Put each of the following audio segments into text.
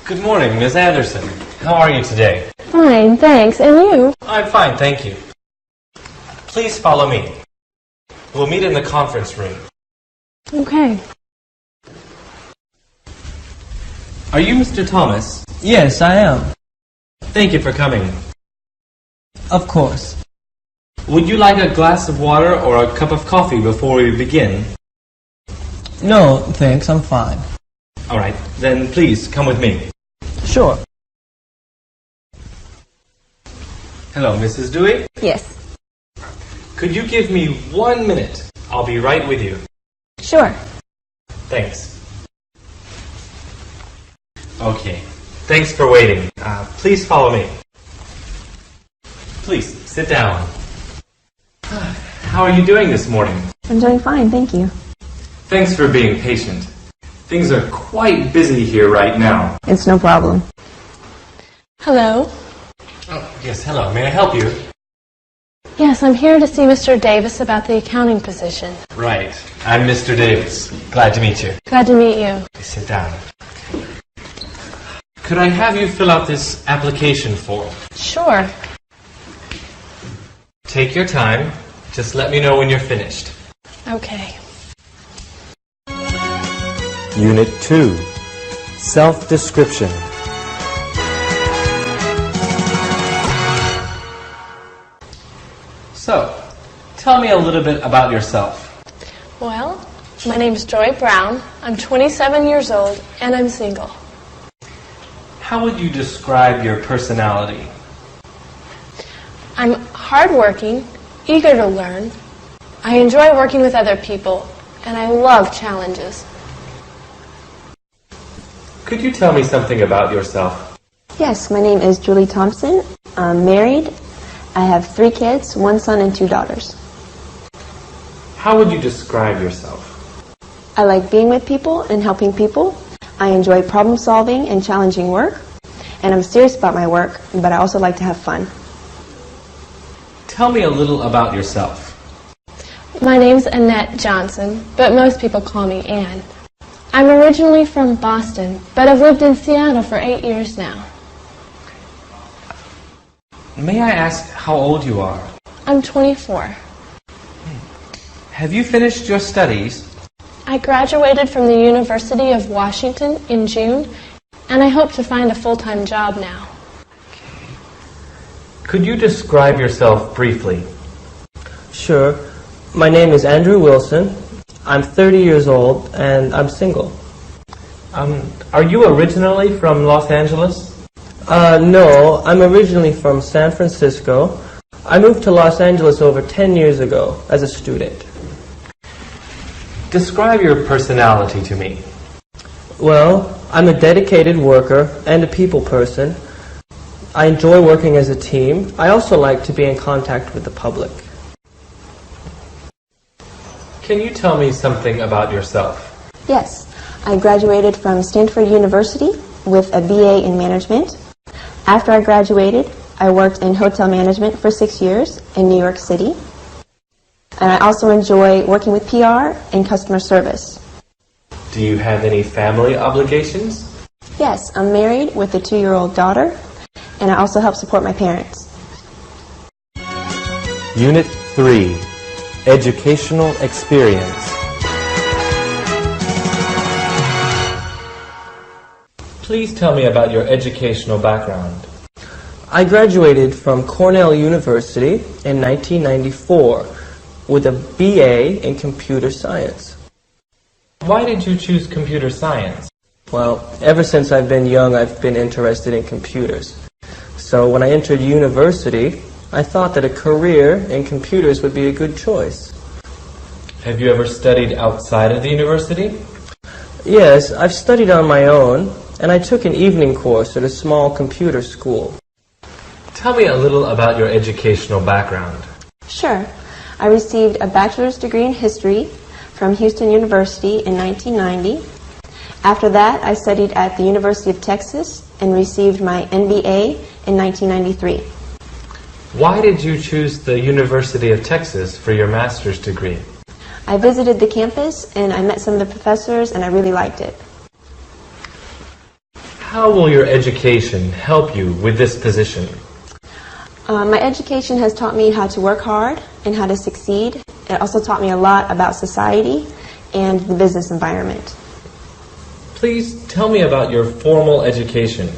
Good morning, Ms. Anderson. How are you today? Fine, thanks. And you? I'm fine, thank you. Please follow me. We'll meet in the conference room. Okay. Are you Mr. Thomas? Yes, I am. Thank you for coming. Of course. Would you like a glass of water or a cup of coffee before we begin? No, thanks, I'm fine. All right, then please come with me. Sure. Hello, Mrs. Dewey. Yes. Could you give me 1 minute? I'll be right with you. Sure. Thanks. Okay. Thanks for waiting. Please follow me. Please, sit down. How are you doing this morning? I'm doing fine, thank you. Thanks for being patient. Things are quite busy here right now. It's no problem. Hello. Oh, yes, hello. May I help you? Yes, I'm here to see Mr. Davis about the accounting position. Right. I'm Mr. Davis. Glad to meet you. Glad to meet you. Sit down. Could I have you fill out this application form? Sure. Take your time. Just let me know when you're finished. Okay. Unit 2, Self-Description. So, tell me a little bit about yourself. Well, my name's Joy Brown. I'm 27 years old, and I'm single. How would you describe your personality? I'm hardworking, eager to learn. I enjoy working with other people, and I love challenges. Could you tell me something about yourself? Yes, my name is Julie Thompson. I'm married. I have 3 kids, 1 son and 2 daughters. How would you describe yourself? I like being with people and helping people. I enjoy problem solving and challenging work. And I'm serious about my work, but I also like to have fun. Tell me a little about yourself. My name's Annette Johnson, but most people call me Ann. I'm originally from Boston, but I've lived in Seattle for 8 years now. May I ask how old you are? I'm 24. Have you finished your studies? I graduated from the University of Washington in June, and I hope to find a full-time job now. Could you describe yourself briefly? Sure. My name is Andrew Wilson. I'm 30 years old, and I'm single. Are you originally from Los Angeles? No, I'm originally from San Francisco. I moved to Los Angeles over 10 years ago as a student. Describe your personality to me. Well, I'm a dedicated worker and a people person. I enjoy working as a team. I also like to be in contact with the public. Can you tell me something about yourself? Yes, I graduated from Stanford University with a BA in management. After I graduated, I worked in hotel management for 6 years in New York City. And I also enjoy working with PR and customer service. Do you have any family obligations? Yes, I'm married with a 2-year-old daughter, and I also help support my parents. Unit 3, Educational Experience. Please tell me about your educational background. I graduated from Cornell University in 1994 with a BA in computer science. Why did you choose computer science? Well, ever since I've been young, I've been interested in computers. So when I entered university, I thought that a career in computers would be a good choice. Have you ever studied outside of the university? Yes, I've studied on my own, and I took an evening course at a small computer school. Tell me a little about your educational background. Sure. I received a bachelor's degree in history from Houston University in 1990. After that, I studied at the University of Texas and received my MBA in 1993. Why did you choose the University of Texas for your master's degree? I visited the campus and I met some of the professors and I really liked it. How will your education help you with this position? My education has taught me how to work hard and how to succeed. It also taught me a lot about society and the business environment. Please tell me about your formal education.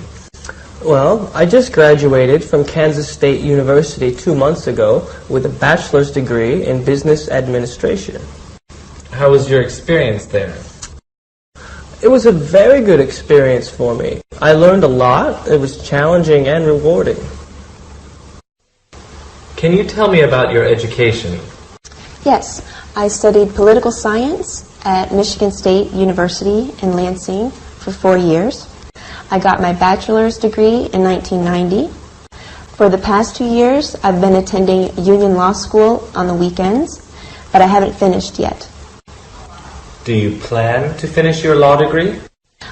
Well, I just graduated from Kansas State University 2 months ago with a bachelor's degree in business administration. How was your experience there? It was a very good experience for me. I learned a lot. It was challenging and rewarding. Can you tell me about your education? Yes, I studied political science at Michigan State University in Lansing for 4 years. I got my bachelor's degree in 1990. For the past 2 years, I've been attending Union Law School on the weekends, but I haven't finished yet. Do you plan to finish your law degree?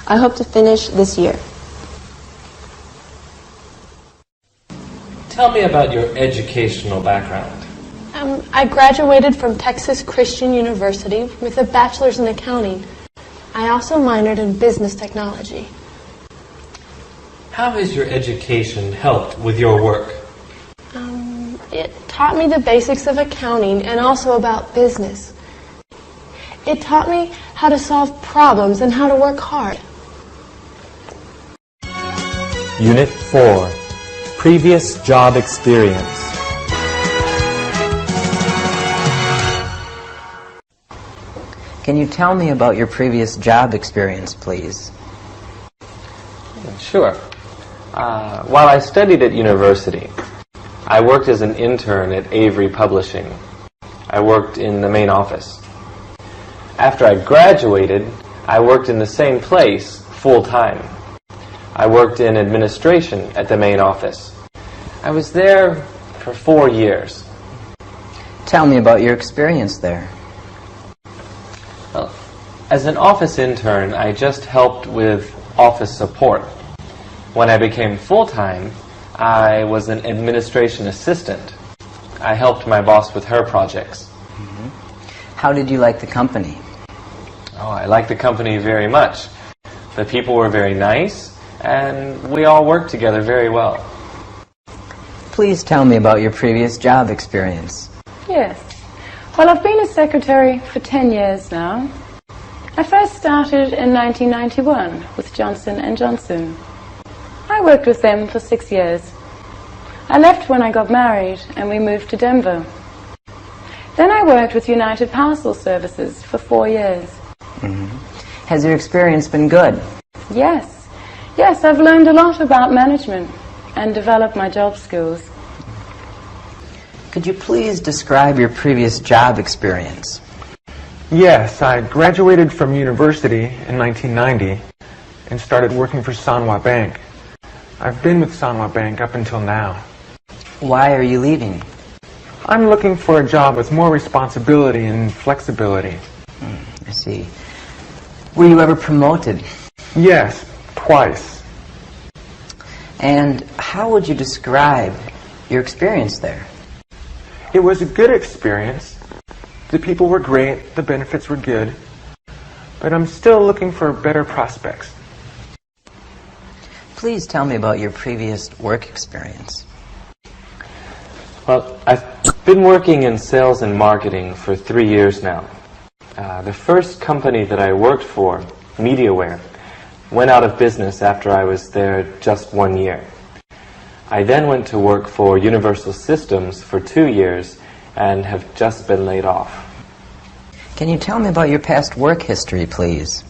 I hope to finish this year. Tell me about your educational background. I graduated from Texas Christian University with a bachelor's in accounting. I also minored in business technology. How has your education helped with your work? It taught me the basics of accounting and also about business. It taught me how to solve problems and how to work hard. Unit 4. Previous job experience. Can you tell me about your previous job experience, please? Sure. While I studied at university, I worked as an intern at Avery Publishing. I worked in the main office. After I graduated, I worked in the same place full-time. I worked in administration at the main office. I was there for 4 years. Tell me about your experience there. Well, as an office intern, I just helped with office support. When I became full-time, I was an administration assistant. I helped my boss with her projects. How did you like the company? Oh, I liked the company very much. The people were very nice, and we all worked together very well. Please tell me about your previous job experience. Yes. Well, I've been a secretary for 10 years now. I first started in 1991 with Johnson & Johnson. I worked with them for 6 years. I left when I got married and we moved to Denver. Then I worked with United Parcel Services for 4 years. Has your experience been good? Yes. Yes, I've learned a lot about management and developed my job skills. Could you please describe your previous job experience? Yes, I graduated from university in 1990 and started working for Sanwa Bank. I've been with Sanwa Bank up until now. Why are you leaving? I'm looking for a job with more responsibility and flexibility. I see. Were you ever promoted? Yes, twice. And how would you describe your experience there? It was a good experience. The people were great, the benefits were good, but I'm still looking for better prospects. Please tell me about your previous work experience. Well, I've been working in sales and marketing for 3 years now. The first company that I worked for, MediaWare, went out of business after I was there just 1 year. I then went to work for Universal Systems for 2 years and have just been laid off. Can you tell me about your past work history, please?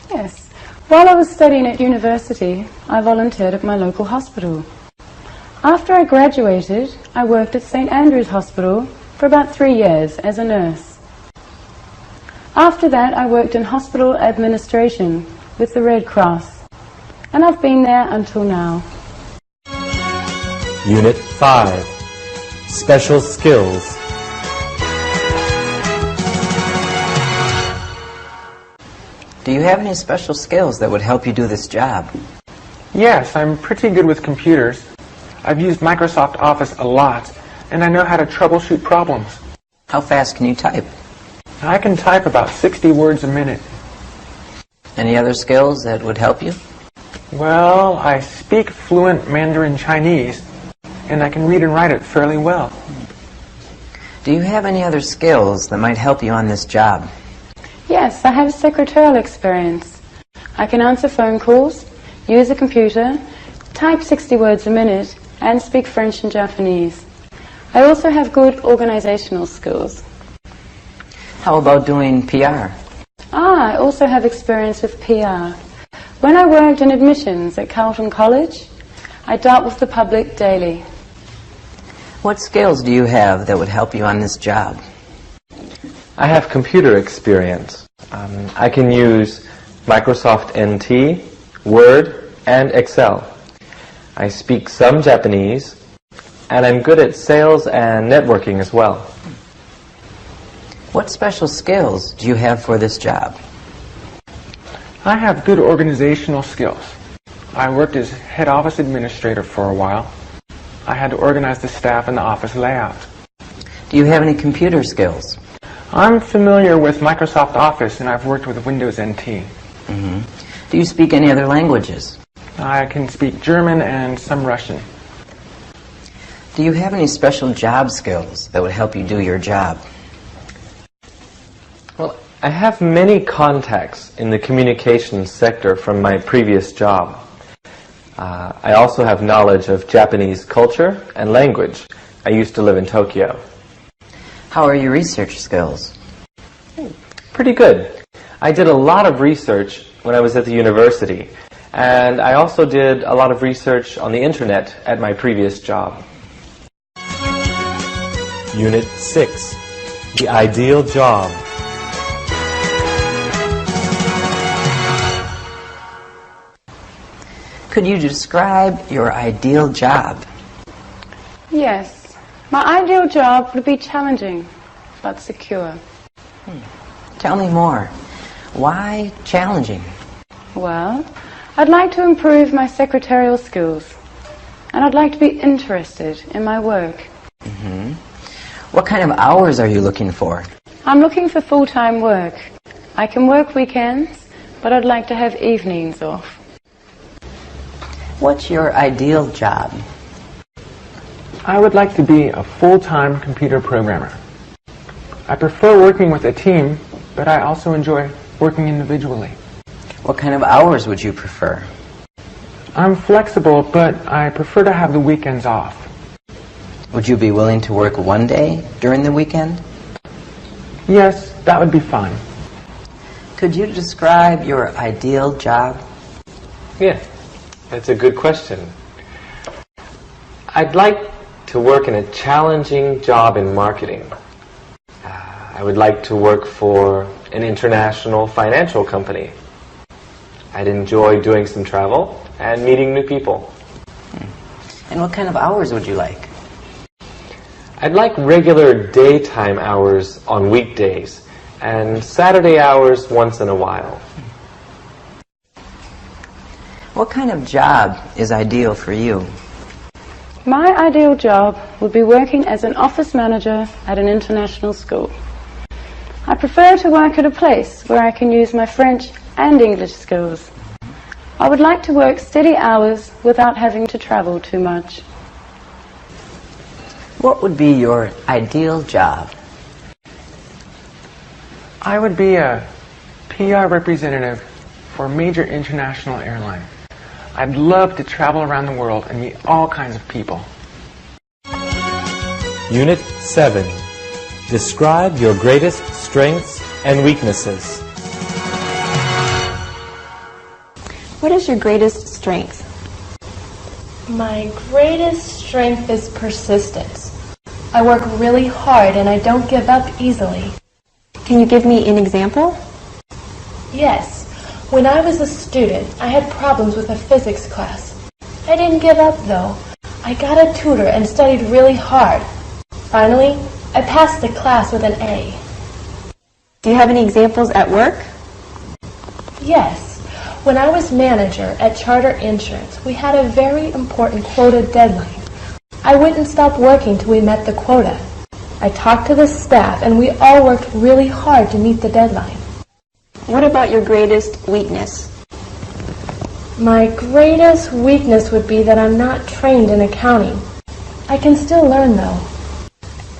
Yes. While I was studying at university, I volunteered at my local hospital. After I graduated, I worked at St. Andrew's Hospital for about 3 years as a nurse. After that, I worked in hospital administration with the Red Cross, and I've been there until now. Unit 5. Special skills. Do you have any special skills that would help you do this job? Yes, I'm pretty good with computers. I've used Microsoft Office a lot, and I know how to troubleshoot problems. How fast can you type? I can type about 60 words a minute. Any other skills that would help you? Well, I speak fluent Mandarin Chinese, and I can read and write it fairly well. Do you have any other skills that might help you on this job? Yes, I have secretarial experience. I can answer phone calls, use a computer, type 60 words a minute, and speak French and Japanese. I also have good organizational skills. How about doing PR? I also have experience with PR. When I worked in admissions at Carleton College, I dealt with the public daily. What skills do you have that would help you on this job? I have computer experience. I can use Microsoft NT, Word, and Excel. I speak some Japanese, and I'm good at sales and networking as well. What special skills do you have for this job? I have good organizational skills. I worked as head office administrator for a while. I had to organize the staff and the office layout. Do you have any computer skills? I'm familiar with Microsoft Office, and I've worked with Windows NT. Do you speak any other languages? I can speak German and some Russian. Do you have any special job skills that would help you do your job? Well, I have many contacts in the communications sector from my previous job. I also have knowledge of Japanese culture and language. I used to live in Tokyo. How are your research skills? Pretty good. I did a lot of research when I was at the university, and I also did a lot of research on the internet at my previous job. Unit 6, The Ideal Job. Could you describe your ideal job? Yes, my ideal job would be challenging, but secure. Tell me more. Why challenging? Well, I'd like to improve my secretarial skills, and I'd like to be interested in my work. What kind of hours are you looking for? I'm looking for full-time work. I can work weekends, but I'd like to have evenings off. What's your ideal job? I would like to be a full-time computer programmer. I prefer working with a team, but I also enjoy working individually. What kind of hours would you prefer? I'm flexible, but I prefer to have the weekends off. Would you be willing to work one day during the weekend? Yes, that would be fine. Could you describe your ideal job? Yeah, that's a good question. I'd like to work in a challenging job in marketing. I would like to work for an international financial company. I'd enjoy doing some travel and meeting new people. And what kind of hours would you like? I'd like regular daytime hours on weekdays and Saturday hours once in a while. What kind of job is ideal for you? My ideal job would be working as an office manager at an international school. I prefer to work at a place where I can use my French and English skills. I would like to work steady hours without having to travel too much. What would be your ideal job? I would be a PR representative for a major international airline. I'd love to travel around the world and meet all kinds of people. Unit 7, Describe your greatest strengths and weaknesses. What is your greatest strength? My greatest strength is persistence. I work really hard and I don't give up easily. Can you give me an example? Yes, when I was a student, I had problems with a physics class. I didn't give up though. I got a tutor and studied really hard. Finally, I passed the class with an A. Do you have any examples at work? Yes, when I was manager at Charter Insurance, we had a very important quota deadline. I wouldn't stop working till we met the quota. I talked to the staff and we all worked really hard to meet the deadline. What about your greatest weakness? My greatest weakness would be that I'm not trained in accounting. I can still learn, though.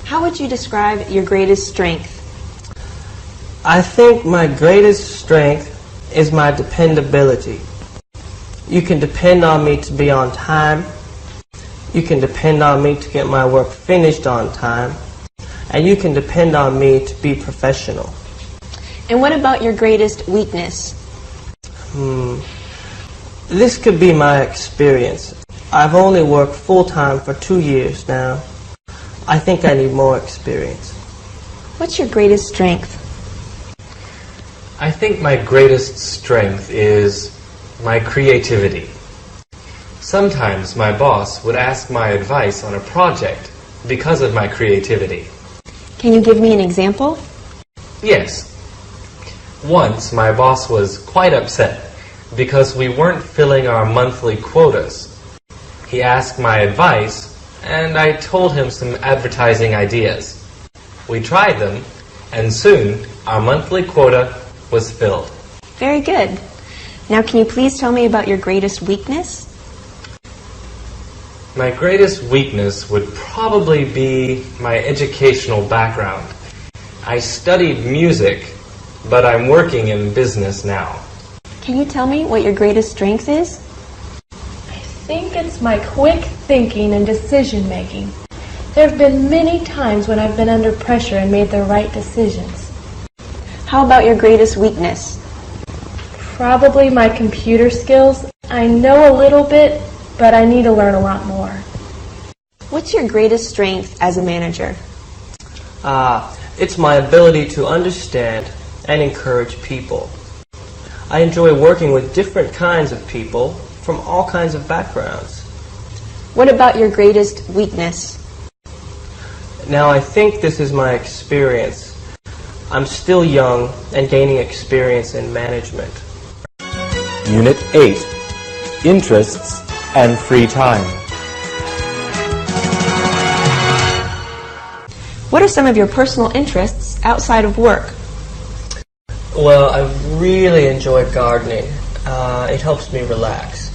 How would you describe your greatest strength? I think my greatest strength is my dependability. You can depend on me to be on time. You can depend on me to get my work finished on time. And you can depend on me to be professional. And what about your greatest weakness? This could be my experience. I've only worked full-time for 2 years now. I think I need more experience. What's your greatest strength? I think my greatest strength is my creativity. Sometimes my boss would ask my advice on a project because of my creativity. Can you give me an example? Yes. Once my boss was quite upset because we weren't filling our monthly quotas. He asked my advice, and I told him some advertising ideas. We tried them, and soon our monthly quota was filled. Very good. Now can you please tell me about your greatest weakness? My greatest weakness would probably be my educational background. I studied music, but I'm working in business now. Can you tell me what your greatest strength is? I think it's my quick thinking and decision making. There have been many times when I've been under pressure and made the right decisions. How about your greatest weakness? Probably my computer skills. I know a little bit, but I need to learn a lot more. What's your greatest strength as a manager? It's my ability to understand and encourage people. I enjoy working with different kinds of people from all kinds of backgrounds. What about your greatest weakness? Now, I think this is my experience. I'm still young and gaining experience in management. Unit 8. Interests and free time. What are some of your personal interests outside of work? Well, I really enjoy gardening. It helps me relax.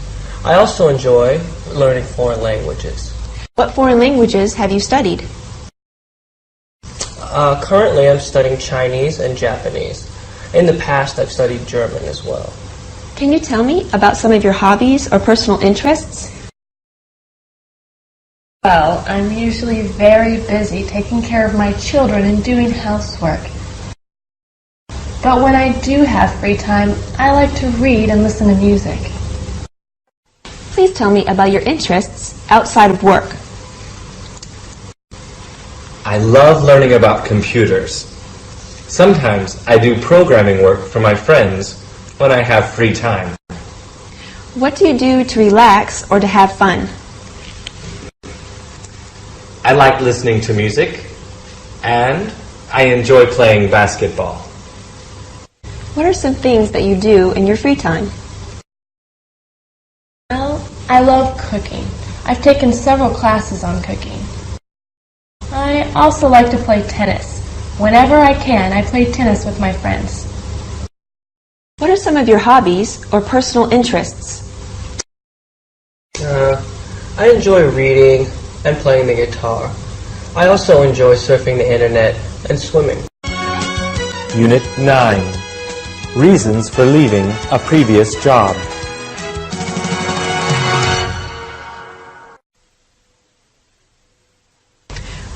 I also enjoy learning foreign languages. What foreign languages have you studied? Currently, I'm studying Chinese and Japanese. In the past, I've studied German as well. Can you tell me about some of your hobbies or personal interests? Well, I'm usually very busy taking care of my children and doing housework. But when I do have free time, I like to read and listen to music. Please tell me about your interests outside of work. I love learning about computers. Sometimes I do programming work for my friends when I have free time. What do you do to relax or to have fun? I like listening to music, and I enjoy playing basketball. What are some things that you do in your free time? Well, I love cooking. I've taken several classes on cooking. I also like to play tennis. Whenever I can, I play tennis with my friends. What are some of your hobbies or personal interests? I enjoy reading and playing the guitar. I also enjoy surfing the internet and swimming. Unit 9. Reasons for leaving a previous job.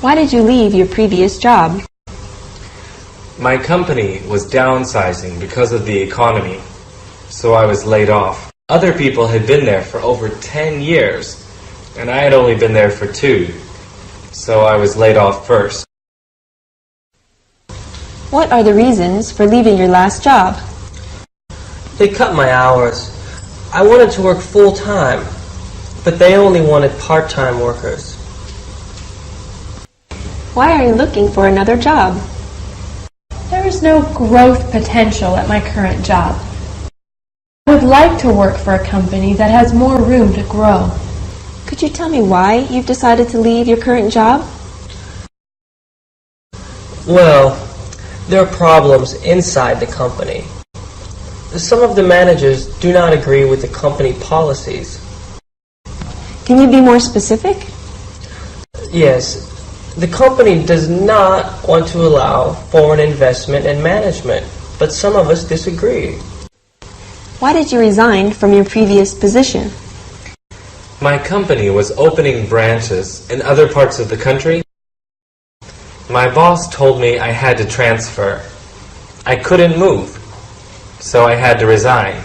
Why did you leave your previous job? My company was downsizing because of the economy, so I was laid off. Other people had been there for over 10 years, and I had only been there for 2, so I was laid off first. What are the reasons for leaving your last job? They cut my hours. I wanted to work full-time, but they only wanted part-time workers. Why are you looking for another job? There is no growth potential at my current job. I would like to work for a company that has more room to grow. Could you tell me why you've decided to leave your current job? Well, there are problems inside the company. some of the managers do not agree with the company policies. Can you be more specific? Yes, the company does not want to allow foreign investment and management, but some of us disagree. Why did you resign from your previous position? My company was opening branches in other parts of the country. My boss told me I had to transfer. I couldn't move, so I had to resign.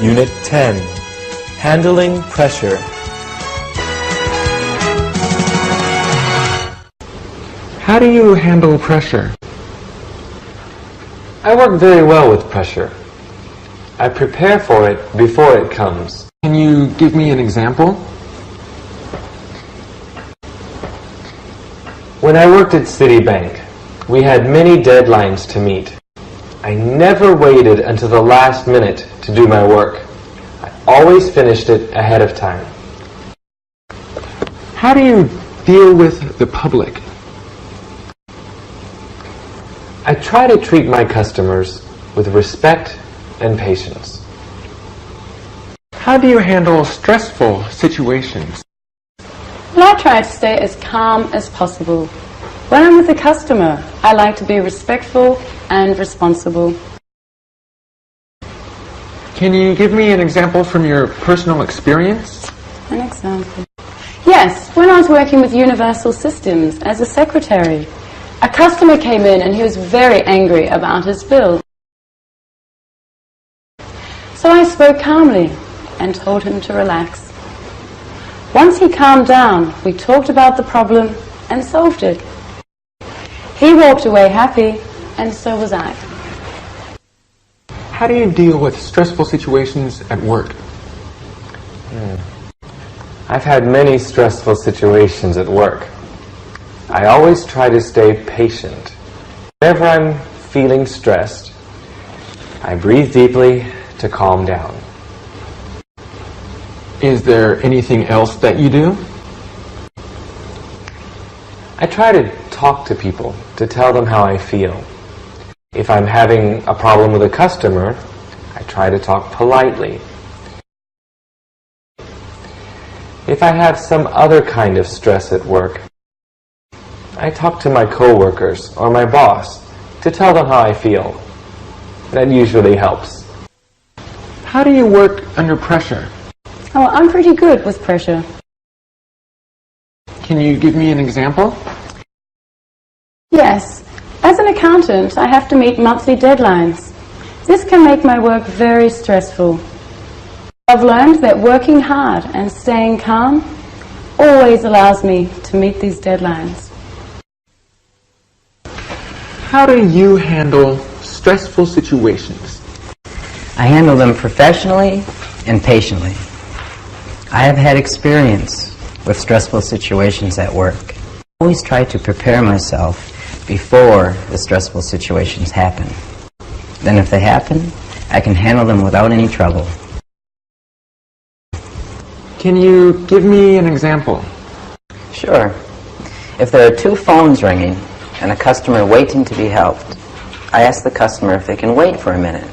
Unit 10. Handling pressure. How do you handle pressure? I work very well with pressure. I prepare for it before it comes. Can you give me an example? When I worked at Citibank, we had many deadlines to meet. I never waited until the last minute to do my work. I always finished it ahead of time. How do you deal with the public? I try to treat my customers with respect and patience. How do you handle stressful situations? Well, I try to stay as calm as possible. When I'm with a customer, I like to be respectful and responsible. Can you give me an example from your personal experience? An example? Yes, when I was working with Universal Systems as a secretary, a customer came in and he was very angry about his bill. So I spoke calmly and told him to relax. Once he calmed down, we talked about the problem and solved it. He walked away happy, and so was I. How do you deal with stressful situations at work? I've had many stressful situations at work. I always try to stay patient. Whenever I'm feeling stressed, I breathe deeply to calm down. Is there anything else that you do? I try to talk to people to tell them how I feel. If I'm having a problem with a customer, I try to talk politely. If I have some other kind of stress at work, I talk to my coworkers or my boss to tell them how I feel. That usually helps. How do you work under pressure? Oh, I'm pretty good with pressure. Can you give me an example? Yes. As an accountant, I have to meet monthly deadlines. This can make my work very stressful. I've learned that working hard and staying calm always allows me to meet these deadlines. How do you handle stressful situations? I handle them professionally and patiently. I have had experience with stressful situations at work. I always try to prepare myself before the stressful situations happen. Then if they happen, I can handle them without any trouble. Can you give me an example? Sure. If there are two phones ringing and a customer waiting to be helped, I ask the customer if they can wait for a minute.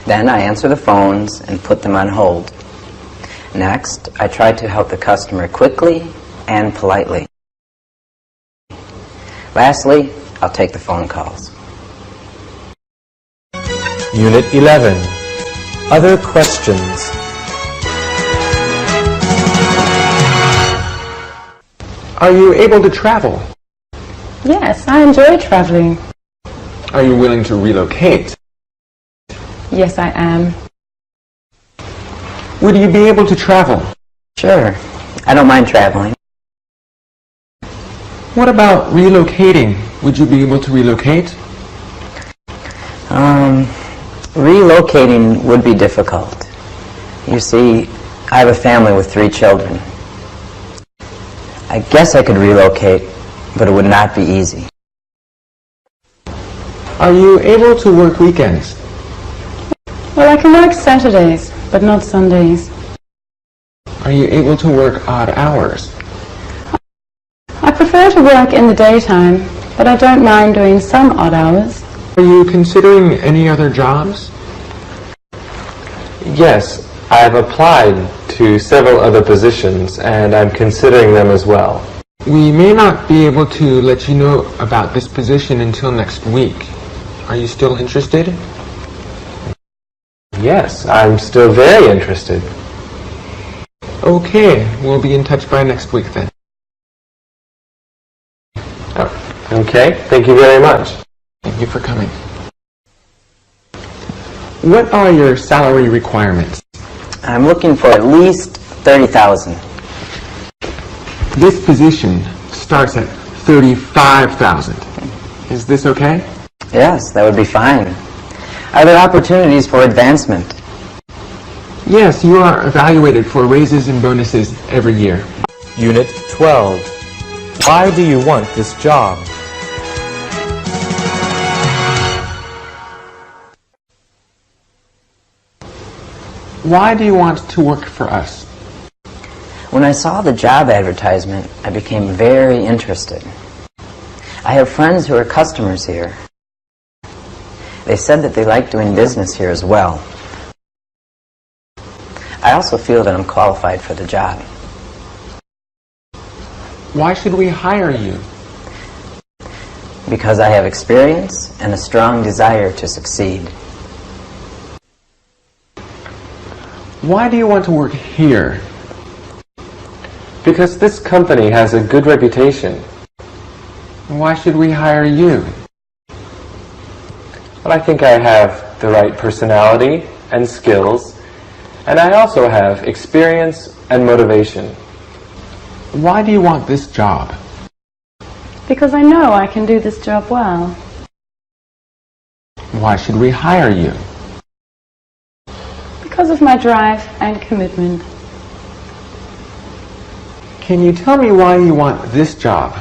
Then I answer the phones and put them on hold. Next, I try to help the customer quickly and politely. Lastly, I'll take the phone calls. Unit 11. Other questions. Are you able to travel? Yes, I enjoy traveling. Are you willing to relocate? Yes, I am. Would you be able to travel? Sure. I don't mind traveling. What about relocating? Would you be able to relocate? Relocating would be difficult. You see, I have a family with 3 children. I guess I could relocate, but it would not be easy. Are you able to work weekends? Well, I can work Saturdays, but not Sundays. Are you able to work odd hours? I prefer to work in the daytime, but I don't mind doing some odd hours. Are you considering any other jobs? Yes, I've applied to several other positions, and I'm considering them as well. We may not be able to let you know about this position until next week. Are you still interested? Yes, I'm still very interested. Okay, we'll be in touch by next week then. Okay, thank you very much. Thank you for coming. What are your salary requirements? I'm looking for at least 30,000. This position starts at 35,000. Is this okay? Yes, that would be fine. Are there opportunities for advancement? Yes, you are evaluated for raises and bonuses every year. Unit 12. Why do you want this job? Why do you want to work for us? When I saw the job advertisement, I became very interested. I have friends who are customers here. They said that they like doing business here as well. I also feel that I'm qualified for the job. Why should we hire you? Because I have experience and a strong desire to succeed. Why do you want to work here? Because this company has a good reputation. Why should we hire you? Well, I think I have the right personality and skills, and I also have experience and motivation. Why do you want this job? Because I know I can do this job well. Why should we hire you? Because of my drive and commitment. Can you tell me why you want this job?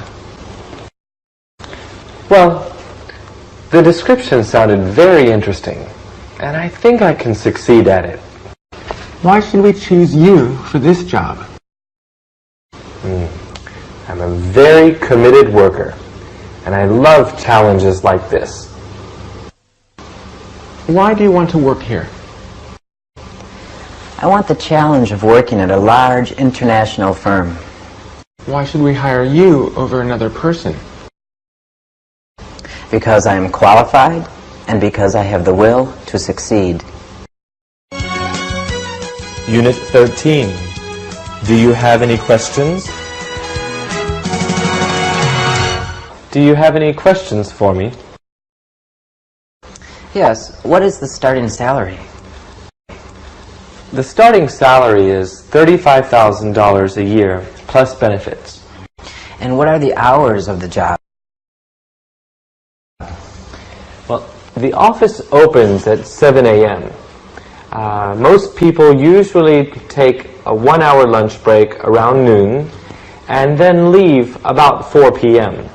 Well, the description sounded very interesting, and I think I can succeed at it. Why should we choose you for this job? I'm a very committed worker, and I love challenges like this. Why do you want to work here? I want the challenge of working at a large international firm. Why should we hire you over another person? Because I am qualified and because I have the will to succeed. Unit 13. Do you have any questions? Do you have any questions for me? Yes, what is the starting salary? The starting salary is $35,000 a year, plus benefits. And what are the hours of the job? Well, the office opens at 7 a.m. Most people usually take a 1-hour lunch break around noon and then leave about 4 p.m.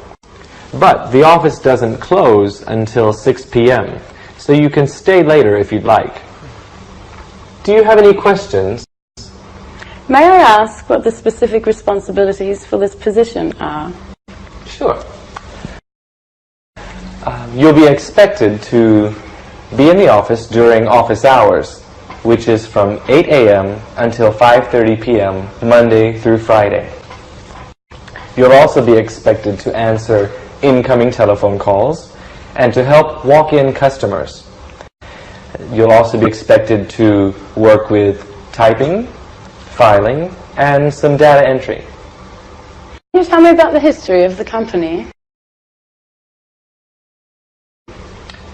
But the office doesn't close until 6 p.m., so you can stay later if you'd like. Do you have any questions? May I ask what the specific responsibilities for this position are? Sure. You'll be expected to be in the office during office hours, which is from 8 a.m. until 5:30 p.m. Monday through Friday. You'll also be expected to answer incoming telephone calls and to help walk-in customers. You'll also be expected to work with typing, filing, and some data entry. Can you tell me about the history of the company?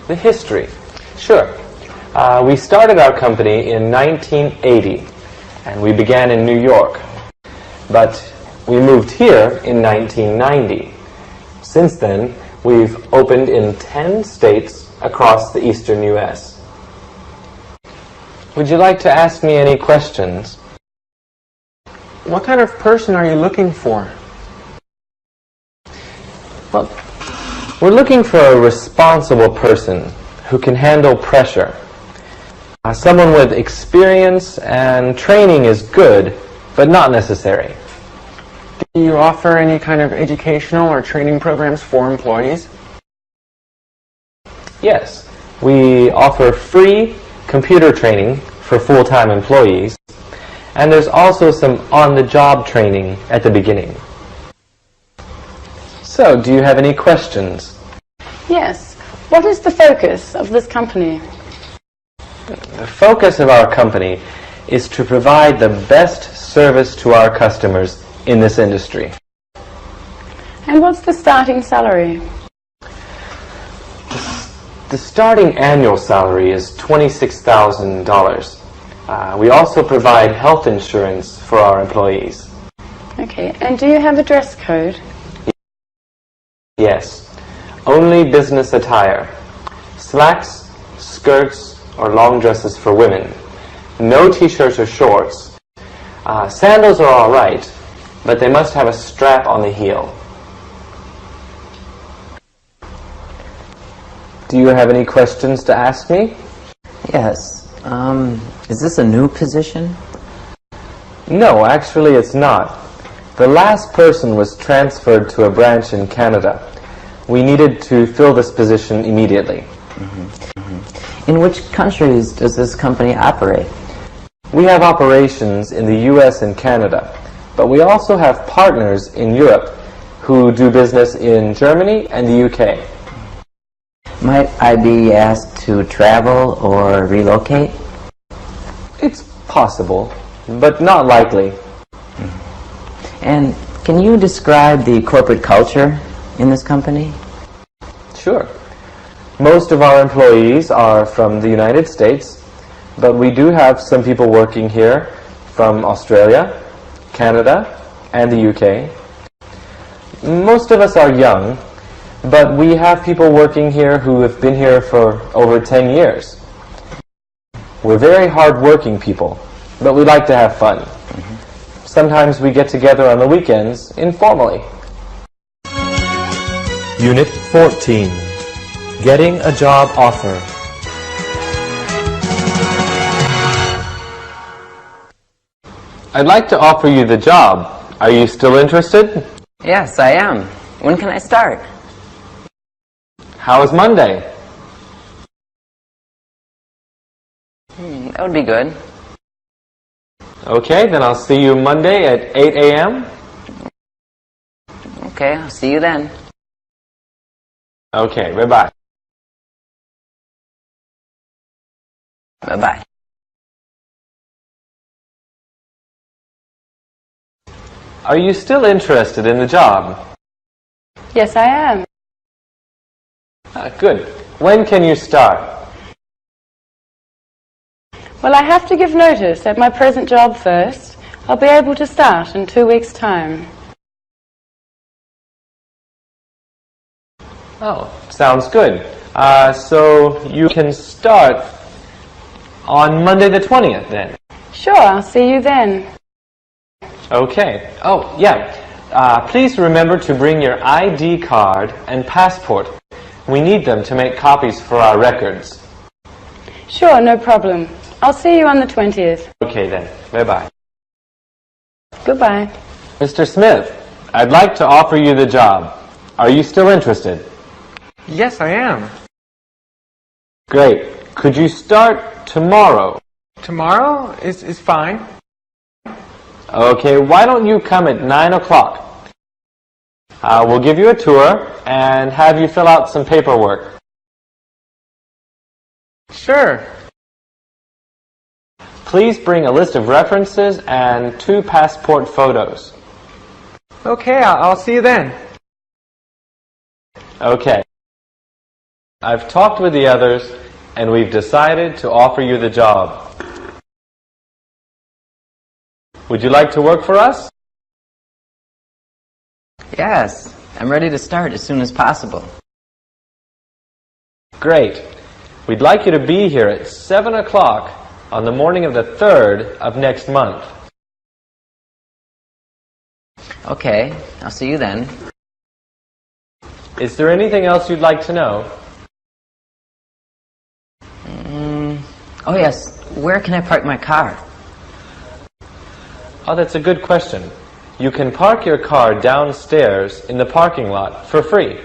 The history. Sure. We started our company in 1980, and we began in New York. But we moved here in 1990. Since then, we've opened in 10 states across the eastern U.S. Would you like to ask me any questions? What kind of person are you looking for? Well, we're looking for a responsible person who can handle pressure. Someone with experience and training is good, but not necessary. Do Do you offer any kind of educational or training programs for employees? Yes, we offer free computer training for full-time employees, and there's also some on-the-job training at the beginning. So, do you have any questions? Yes. What is the focus of this company? The focus of our company is to provide the best service to our customers in this industry. And what's the starting salary? The starting annual salary is $26,000. We also provide health insurance for our employees. Okay. And do you have a dress code? Yes. Only business attire. Slacks, skirts, or long dresses for women. No t-shirts or shorts. Sandals are all right, but they must have a strap on the heel. Do you have any questions to ask me? Yes. Is this a new position? No, actually it's not. The last person was transferred to a branch in Canada. We needed to fill this position immediately. In which countries does this company operate? We have operations in the US and Canada, but we also have partners in Europe who do business in Germany and the UK. Might I be asked to travel or relocate? It's possible, but not likely. And can you describe the corporate culture in this company? Sure. Most of our employees are from the United States, but we do have some people working here from Australia, Canada, and the UK. Most of us are young, but we have people working here who have been here for over 10 years. We're very hard-working people, but we like to have fun. Sometimes we get together on the weekends informally. Unit 14. Getting a job offer. I'd like to offer you the job. Are you still interested? Yes, I am. When can I start? How is Monday? That would be good. Okay, then I'll see you Monday at 8 a.m. Okay, I'll see you then. Okay, bye-bye. Bye-bye. Are you still interested in the job? Yes, I am. Good. When can you start? Well, I have to give notice at my present job first. I'll be able to start in 2 weeks' time. Oh, sounds good. So you can start on Monday the 20th then? Sure, I'll see you then. Okay. Oh, yeah. Please remember to bring your ID card and passport. We need them to make copies for our records. Sure, no problem. I'll see you on the 20th. Okay then. Bye-bye. Goodbye. Mr. Smith, I'd like to offer you the job. Are you still interested? Yes, I am. Great. Could you start tomorrow? Tomorrow is fine. Okay, why don't you come at 9 o'clock? We'll give you a tour and have you fill out some paperwork. Sure. Please bring a list of references and 2 passport photos. Okay, I'll see you then. Okay. I've talked with the others and we've decided to offer you the job. Would you like to work for us? Yes, I'm ready to start as soon as possible. Great. We'd like you to be here at 7 o'clock on the morning of the 3rd of next month. Okay, I'll see you then. Is there anything else you'd like to know? Oh yes, where can I park my car? Oh, that's a good question. You can park your car downstairs in the parking lot for free.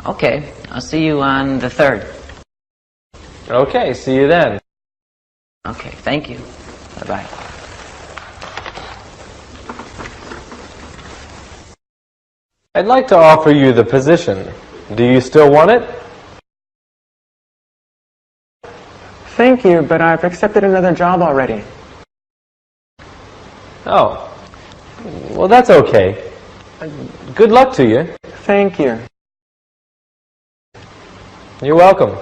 Okay, I'll see you on the 3rd. Okay, see you then. Okay, thank you. Bye-bye. I'd like to offer you the position. Do you still want it? Thank you, but I've accepted another job already. Oh, well, that's okay. Good luck to you. Thank you. You're welcome.